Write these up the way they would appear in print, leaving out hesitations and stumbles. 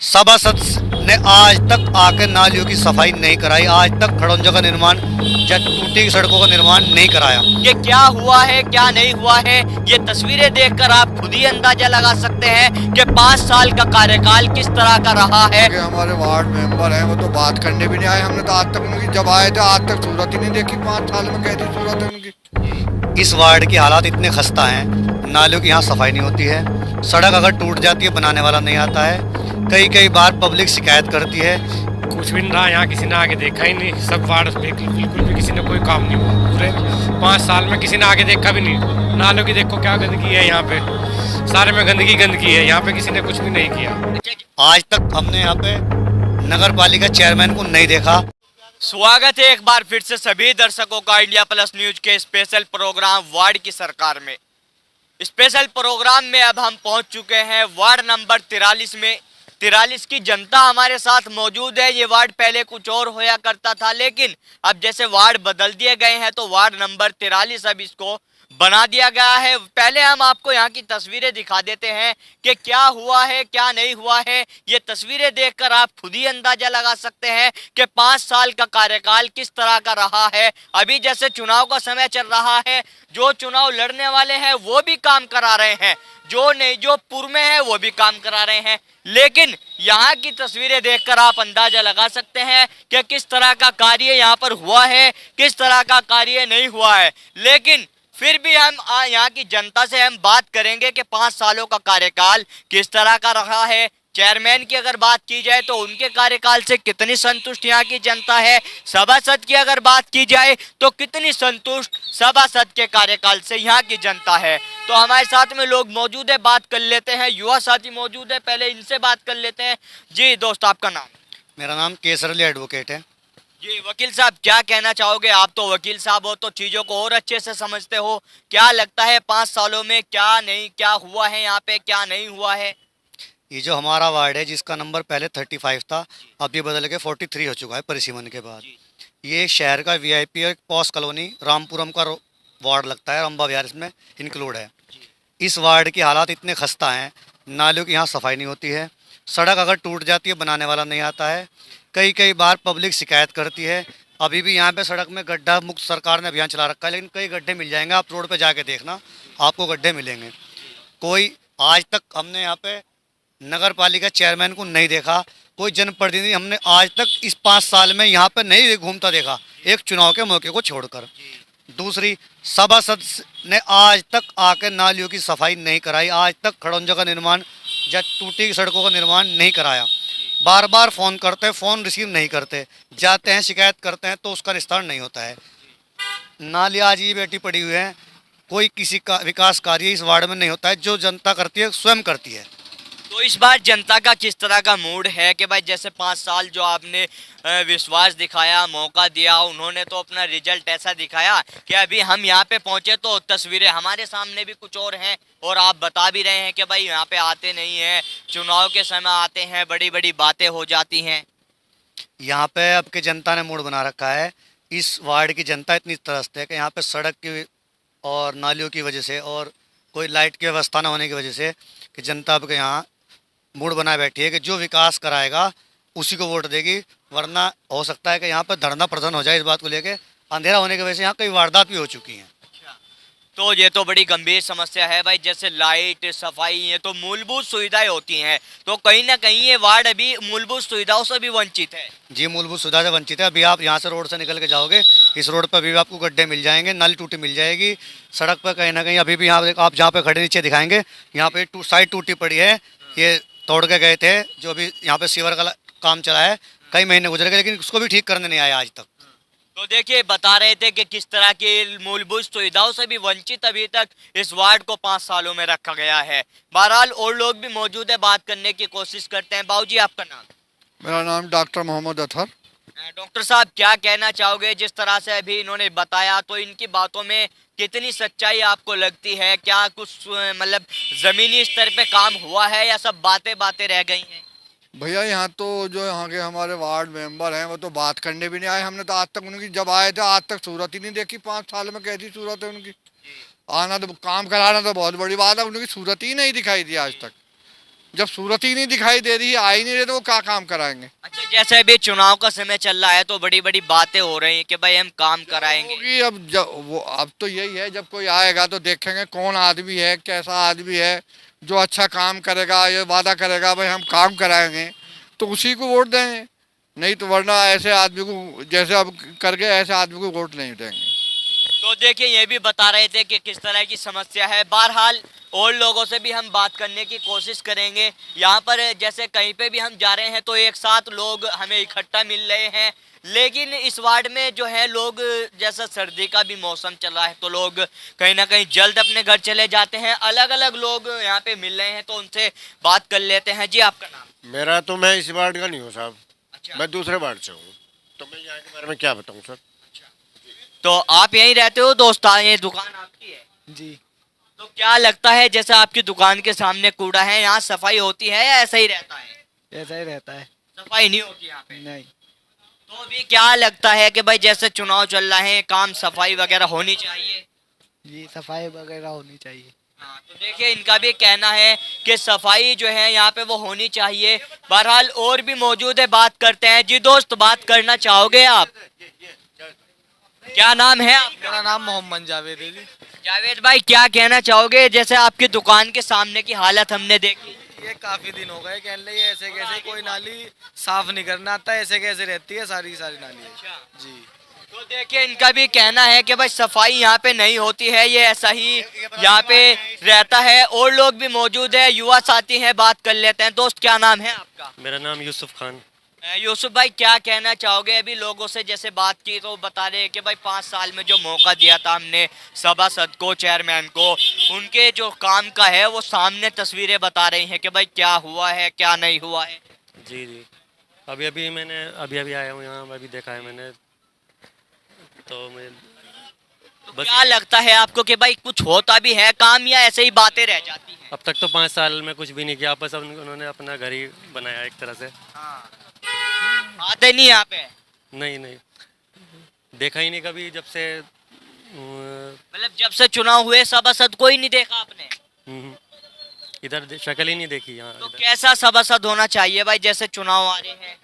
सभासद ने आज तक आकर नालियों की सफाई नहीं कराई, आज तक खड़ंजों का निर्माण या टूटी सड़कों का निर्माण नहीं कराया। ये क्या हुआ है क्या नहीं हुआ है, ये तस्वीरें देखकर आप खुद ही अंदाजा लगा सकते हैं कि 5 साल का कार्यकाल किस तरह का रहा है। हमारे वार्ड मेंबर हैं, वो तो बात करने भी नहीं आए। हमने तो आज तक उनकी, जब आए थे आज तक सूरत ही नहीं देखी। 5 साल में कैसी सूरत है उनकी। इस वार्ड के हालात इतने खस्ता हैं, नालियों की यहाँ सफाई नहीं होती है, सड़क अगर टूट जाती है बनाने वाला नहीं आता है, कई कई बार पब्लिक शिकायत करती है। कुछ भी नहीं रहा यहाँ, किसी ने आगे देखा ही नहीं। सब वार्ड बिल्कुल भी किसी ने कोई काम नहीं हुआ। पूरे 5 साल में किसी ने आगे देखा भी नहीं। नालों की देखो क्या गंदगी है यहाँ पे, सारे में गंदगी है। यहाँ पे किसी ने कुछ भी नहीं किया। आज तक हमने यहाँ पे नगर पालिका चेयरमैन को नहीं देखा। स्वागत है एक बार फिर से सभी दर्शकों का इंडिया प्लस न्यूज के स्पेशल प्रोग्राम वार्ड की सरकार में। स्पेशल प्रोग्राम में अब हम पहुंच चुके हैं वार्ड नंबर 43 में। 43 की जनता हमारे साथ मौजूद है। ये वार्ड पहले कुछ और होया करता था, लेकिन अब जैसे वार्ड बदल दिए गए हैं तो वार्ड नंबर 43 अब इसको बना दिया गया है। पहले हम आपको यहाँ की तस्वीरें दिखा देते हैं कि क्या हुआ है क्या नहीं हुआ है। ये तस्वीरें देखकर आप खुद ही अंदाजा लगा सकते हैं कि 5 साल का कार्यकाल किस तरह का रहा है। अभी जैसे चुनाव का समय चल रहा है, जो चुनाव लड़ने वाले हैं वो भी काम करा रहे हैं, जो नहीं जो पूर्व में है वो भी काम करा रहे हैं, लेकिन यहाँ की तस्वीरें देखकर आप अंदाजा लगा सकते हैं कि किस तरह का कार्य यहाँ पर हुआ है, किस तरह का कार्य नहीं हुआ है। लेकिन फिर भी हम यहाँ की जनता से हम बात करेंगे कि 5 सालों का कार्यकाल किस तरह का रहा है। चेयरमैन की अगर बात की जाए तो उनके कार्यकाल से कितनी संतुष्ट यहाँ की जनता है। सभासद की अगर बात की जाए तो कितनी संतुष्ट सभासद के कार्यकाल से यहाँ की जनता है। तो हमारे साथ में लोग मौजूद है, बात कर लेते हैं। युवा साथी मौजूद है, पहले इनसे बात कर लेते हैं। जी दोस्त, आपका नाम? मेरा नाम केसरली एडवोकेट है। जी वकील साहब, क्या कहना चाहोगे? आप तो वकील साहब हो तो चीजों को और अच्छे से समझते हो। क्या लगता है 5 सालों में क्या नहीं क्या हुआ है, यहाँ पे क्या नहीं हुआ है? ये जो हमारा वार्ड है जिसका नंबर पहले 35 था, अब ये बदल के 43 हो चुका है परिसीमन के बाद। ये शहर का वीआईपी और एक पॉस कॉलोनी रामपुरम का वार्ड लगता है, रंबा विहार इसमें इंक्लूड है। इस वार्ड के हालात इतने खस्ता हैं, नालियों की यहाँ सफाई नहीं होती है, सड़क अगर टूट जाती है बनाने वाला नहीं आता है, कई कई बार पब्लिक शिकायत करती है। अभी भी यहाँ पे सड़क में गड्ढा मुक्त सरकार ने अभियान चला रखा है, लेकिन कई गड्ढे मिल जाएंगे, आप रोड पे जाके देखना आपको गड्ढे मिलेंगे। कोई आज तक हमने यहाँ पे नगर पालिका चेयरमैन को नहीं देखा, कोई जनप्रतिनिधि हमने आज तक इस 5 साल में यहाँ पे नहीं घूमता देखा, एक चुनाव के मौके को छोड़कर। दूसरी, सभासद ने आज तक आकर नालियों की सफाई नहीं कराई, आज तक खड़ंजों का निर्माण या टूटी सड़कों का निर्माण नहीं कराया। बार बार फ़ोन करते हैं, फ़ोन रिसीव नहीं करते, जाते हैं शिकायत करते हैं तो उसका निस्तारण नहीं होता है। नालियाँ आज ही बैठी पड़ी हुई हैं, कोई किसी का विकास कार्य इस वार्ड में नहीं होता है, जो जनता करती है स्वयं करती है। तो इस बार जनता का किस तरह का मूड है कि भाई जैसे 5 साल जो आपने विश्वास दिखाया, मौका दिया, उन्होंने तो अपना रिजल्ट ऐसा दिखाया कि अभी हम यहाँ पे पहुँचे तो तस्वीरें हमारे सामने भी कुछ और हैं, और आप बता भी रहे हैं कि भाई यहाँ पे आते नहीं हैं, चुनाव के समय आते हैं, बड़ी बड़ी बातें हो जाती हैं। यहाँ पे अब की जनता ने मूड बना रखा है। इस वार्ड की जनता इतनी त्रस्त है कि यहाँ पे सड़क की और नालियों की वजह से और कोई लाइट की व्यवस्था न होने की वजह से कि जनता अब के यहाँ मूड बनाए बैठी है कि जो विकास कराएगा उसी को वोट देगी, वरना हो सकता है कि यहाँ पर धरना प्रदर्शन हो जाए इस बात को लेके। अंधेरा होने की वजह से यहाँ कई वारदात भी हो चुकी हैं। तो ये तो बड़ी गंभीर समस्या है भाई, जैसे लाइट, सफाई, ये तो मूलभूत सुविधाएं होती हैं, तो कहीं ना कहीं ये वार्ड अभी मूलभूत सुविधाओं से भी वंचित है। जी, मूलभूत सुविधा से वंचित है। अभी आप यहाँ से रोड से निकल के जाओगे, इस रोड पर भी आपको गड्ढे मिल जाएंगे, नाली टूटी मिल जाएगी, सड़क पर कहीं ना कहीं अभी भी यहाँ आप जहाँ पे खड़े नीचे दिखाएंगे, यहाँ पे साइड टूटी पड़ी है, ये तोड़ के गए थे। जो भी यहाँ पे सीवर का काम चला है, कई महीने गुजर गए, लेकिन उसको भी ठीक करने नहीं आया आज तक। तो देखिए, बता रहे थे कि किस तरह की मूलभूत सुविधाओं से भी वंचित अभी तक इस वार्ड को 5 सालों में रखा गया है। बहरहाल और लोग भी मौजूद है, बात करने की कोशिश करते हैं। बाबूजी, आपका नाम? मेरा नाम डॉक्टर मोहम्मद अतहर। डॉक्टर साहब, क्या कहना चाहोगे? जिस तरह से अभी इन्होंने बताया, तो इनकी बातों में कितनी सच्चाई आपको लगती है? क्या कुछ मतलब जमीनी स्तर पे काम हुआ है या सब बातें बातें रह गई हैं? भैया यहाँ तो जो यहाँ के हमारे वार्ड मेंबर हैं, वो तो बात करने भी नहीं आए। हमने तो आज तक उनकी, जब आए थे आज तक सूरत ही नहीं देखी। 5 साल में कैसी सूरत है उनकी। आना तो, काम कराना तो बहुत बड़ी बात है, उनकी सूरत ही नहीं दिखाई दी आज तक। जब सूरत ही नहीं दिखाई दे रही, आ ही नहीं रहे, तो वो क्या काम कराएंगे। अच्छा, जैसे अभी चुनाव का समय चल रहा है तो बड़ी बड़ी बातें हो रही हैं कि भाई हम काम कराएंगे। होगी अब तो यही है, जब कोई आएगा तो देखेंगे कौन आदमी है, कैसा आदमी है, जो अच्छा काम करेगा, ये वादा करेगा भाई हम काम कराएंगे, तो उसी को वोट देंगे। नहीं तो वरना ऐसे आदमी को जैसे अब कर गए ऐसे आदमी को वोट नहीं देंगे। तो देखिए, ये भी बता रहे थे कि किस तरह की समस्या है। बहरहाल और लोगों से भी हम बात करने की कोशिश करेंगे। यहाँ पर जैसे कहीं पे भी हम जा रहे हैं तो एक साथ लोग हमें इकट्ठा मिल रहे हैं, लेकिन इस वार्ड में जो है लोग, जैसा सर्दी का भी मौसम चल रहा है तो लोग कहीं ना कहीं जल्द अपने घर चले जाते हैं। अलग अलग लोग यहाँ पे मिल रहे हैं तो उनसे बात कर लेते हैं। जी, आपका नाम? मेरा तो, मैं इस वार्ड का नहीं हूँ साहब, अच्छा। मैं दूसरे वार्ड से हूँ, तो मैं यहाँ के बारे में क्या बताऊँ सर। तो आप यहीं रहते हो दोस्त? ये दुकान आपकी है? जी। तो क्या लगता है, जैसे आपकी दुकान के सामने कूड़ा है, यहाँ सफाई होती है या ऐसा ही रहता है? ऐसा ही रहता है। सफाई नहीं होती यहाँ पे? नहीं। तो अभी क्या लगता है कि भाई जैसे चुनाव चल रहे हैं, काम सफाई वगैरह होनी चाहिए? जी, सफाई वगैरह होनी चाहिए। हाँ, तो देखिए, इनका भी कहना है कि सफाई जो है यहाँ पे वो होनी चाहिए। बहरहाल और भी मौजूद है, बात करते हैं। जी दोस्त, बात करना चाहोगे आप? क्या नाम है आपका? मेरा नाम मोहम्मद जावेद है जी। जावेद भाई, क्या कहना चाहोगे? जैसे आपकी दुकान के सामने की हालत हमने देखी। ये काफी दिन हो गए कहने लगे ऐसे कैसे कोई नाली साफ नहीं करना आता, ऐसे कैसे रहती है सारी सारी नाली। जी। तो देखिए, इनका भी कहना है कि भाई सफाई यहाँ पे नहीं होती है, ये ऐसा ही यहाँ पे रहता है। और लोग भी मौजूद है, युवा साथी हैं, बात कर लेते हैं। दोस्त, क्या नाम है आपका? मेरा नाम यूसुफ खान। यूसुफ भाई, क्या कहना चाहोगे? अभी लोगों से जैसे बात की तो बता रहे हैं कि भाई 5 साल में जो मौका दिया था हमने सभासद को, चेयरमैन को, उनके जो काम का है वो सामने तस्वीरें बता रही हैं कि भाई क्या हुआ है, क्या नहीं हुआ है। जी जी, अभी अभी आया हूँ यहाँ, अभी देखा है मैंने, तो मैं तो बस। क्या लगता है आपको कि भाई कुछ होता भी है काम या ऐसे ही बातें रह जाती हैं? अब तक तो 5 साल में कुछ भी नहीं किया, बस उन्होंने अपना घर ही बनाया एक तरह से। आते नहीं यहाँ पे? नहीं नहीं, देखा ही नहीं कभी, जब से मतलब जब से चुनाव हुए सभासद कोई नहीं देखा आपने? इधर शक्ल ही नहीं देखी यहाँ तो इधर। कैसा सभासद होना चाहिए भाई, जैसे चुनाव आ रहे हैं?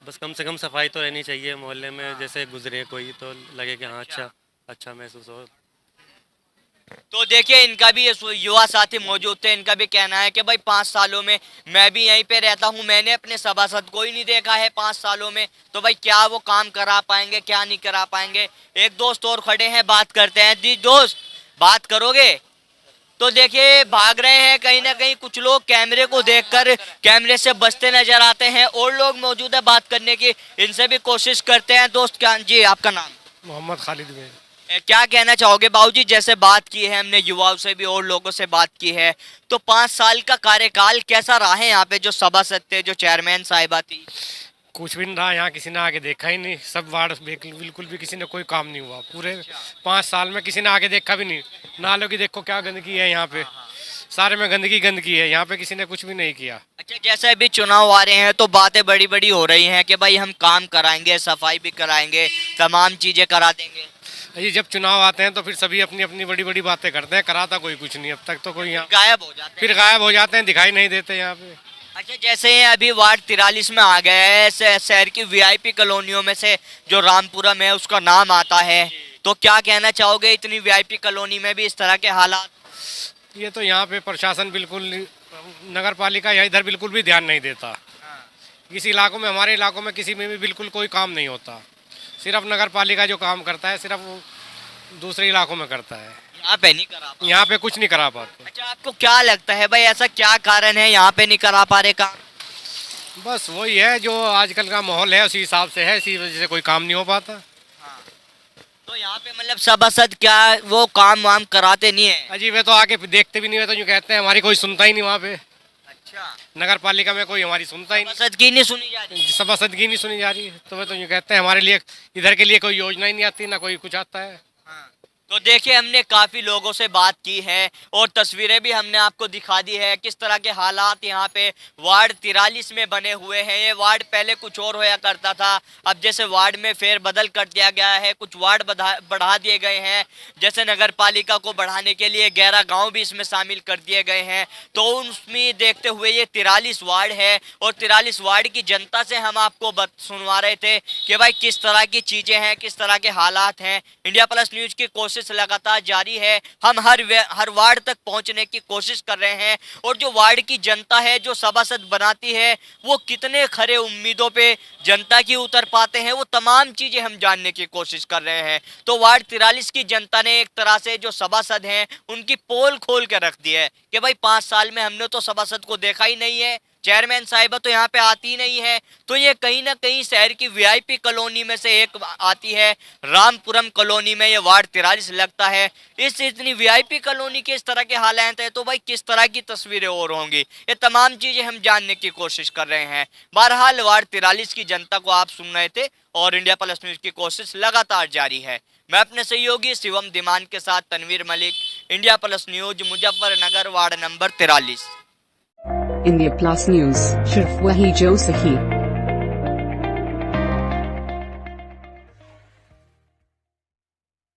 बस कम से कम सफाई तो रहनी चाहिए मोहल्ले में, जैसे गुजरे कोई तो लगे कि हाँ अच्छा अच्छा महसूस हो। तो देखिए, इनका भी ये युवा साथी मौजूद थे, इनका भी कहना है कि भाई 5 सालों में मैं भी यहीं पे रहता हूँ, मैंने अपने सभासद को ही नहीं देखा है 5 सालों में, तो भाई क्या वो काम करा पाएंगे, क्या नहीं करा पाएंगे। एक दोस्त और खड़े हैं, बात करते हैं। जी दोस्त, बात करोगे? तो देखिए, भाग रहे हैं कहीं ना कहीं कुछ लोग, कैमरे को देखकर कैमरे से बचते नजर आते हैं। और लोग मौजूद है बात करने की, इनसे भी कोशिश करते हैं। दोस्त, क्या जी आपका नाम? मोहम्मद खालिद में। क्या कहना चाहोगे बाबूजी? जैसे बात की है हमने, युवाओं से भी और लोगों से बात की है, तो 5 साल का कार्यकाल कैसा रहा है यहाँ पे? जो सभासद थे, जो चेयरमैन साहिबा थी? कुछ भी नहीं रहा यहाँ, किसी ने आके देखा ही नहीं, सब वार्ड बिल्कुल भी किसी ने कोई काम नहीं हुआ पूरे 5 साल में, किसी ने आके देखा भी नहीं। नालों की देखो क्या गंदगी है यहाँ पे, सारे में गंदगी है यहाँ पे, किसी ने कुछ भी नहीं किया। अच्छा, जैसे अभी चुनाव आ रहे हैं तो बातें बड़ी बड़ी हो रही हैं कि भाई हम काम कराएंगे, सफाई भी कराएंगे, तमाम चीजें करा देंगे। ये जब चुनाव आते हैं तो फिर सभी अपनी अपनी बड़ी बड़ी बातें करते हैं, कराता कोई कुछ नहीं अब तक तो कोई यहाँ, गायब हो जाते हैं। फिर गायब हो जाते हैं, दिखाई नहीं देते यहाँ पे। अच्छा, जैसे ये अभी वार्ड 43 में आ गया है, शहर की वीआईपी कॉलोनियों में से जो रामपुरम है उसका नाम आता है, तो क्या कहना चाहोगे? इतनी वीआईपी कॉलोनी में भी इस तरह के हालात? ये तो यहाँ पे प्रशासन बिल्कुल, नगर पालिका या इधर बिल्कुल भी ध्यान नहीं देता। किसी इलाकों में, हमारे इलाकों में किसी में भी बिल्कुल कोई काम नहीं होता, सिर्फ नगर पालिका जो काम करता है सिर्फ वो दूसरे इलाकों में करता है, यहाँ पे नहीं करा पा। यहाँ पे कुछ नहीं करा पाते। अच्छा, आपको क्या लगता है भाई, ऐसा क्या कारण है यहाँ पे नहीं करा पा रहे काम? बस वही है, जो आजकल का माहौल है उसी हिसाब से है, इसी वजह से कोई काम नहीं हो पाता। तो यहाँ पे मतलब सभासद क्या वो काम वाम कराते नहीं है? अजीब है, तो आके देखते भी नहीं है, तो यूँ कहते हैं हमारी कोई सुनता ही नहीं वहाँ पे। अच्छा, नगर पालिका में कोई हमारी सुनता ही नहीं, सभासद की नहीं सुनी जा रही? सभासद की नहीं सुनी जा रही, तो वे तो यूँ कहते हैं हमारे लिए इधर के लिए कोई योजना ही नहीं आती, ना कोई कुछ आता है। तो देखिए हमने काफी लोगों से बात की है और तस्वीरें भी हमने आपको दिखा दी है किस तरह के हालात यहाँ पे वार्ड 43 में बने हुए हैं। ये वार्ड पहले कुछ और होया करता था, अब जैसे वार्ड में फेर बदल कर दिया गया है, कुछ वार्ड बढ़ा दिए गए हैं, जैसे नगर पालिका को बढ़ाने के लिए 11 गाँव भी इसमें शामिल कर दिए गए हैं। तो उसमें देखते हुए ये 43 वार्ड है और 43 वार्ड की जनता से हम आपको सुनवा रहे थे कि भाई किस तरह की चीजें हैं, किस तरह के हालात हैं। इंडिया प्लस न्यूज की कोशिश लगातार जारी है, हम हर वार्ड तक पहुंचने की कोशिश कर रहे हैं और जो वार्ड की जनता है जो सभासद बनाती है वो कितने खरे उम्मीदों पे जनता की उतर पाते हैं, वो तमाम चीजें हम जानने की कोशिश कर रहे हैं। तो वार्ड 43 की जनता ने एक तरह से जो सभासद हैं उनकी पोल खोल के रख दी है कि भाई 5 साल में हमने तो सभासद को देखा ही नहीं है, चेयरमैन साहिबा तो यहाँ पे आती नहीं है। तो ये कहीं ना कहीं शहर की वीआईपी कॉलोनी में से एक आती है, रामपुरम कॉलोनी में ये वार्ड 43 लगता है। इस इतनी वीआईपी कॉलोनी के इस तरह के हालात हैं तो भाई किस तरह की तस्वीरें और होंगी, ये तमाम चीजें हम जानने की कोशिश कर रहे हैं। बहरहाल वार्ड 43 की जनता को आप सुन रहे थे और इंडिया प्लस न्यूज की कोशिश लगातार जारी है। मैं अपने सहयोगी शिवम दिमान के साथ Tanveer Malik, India plus news, Muzaffarnagar, ward number 43। India plus news, सिर्फ वही जो सही।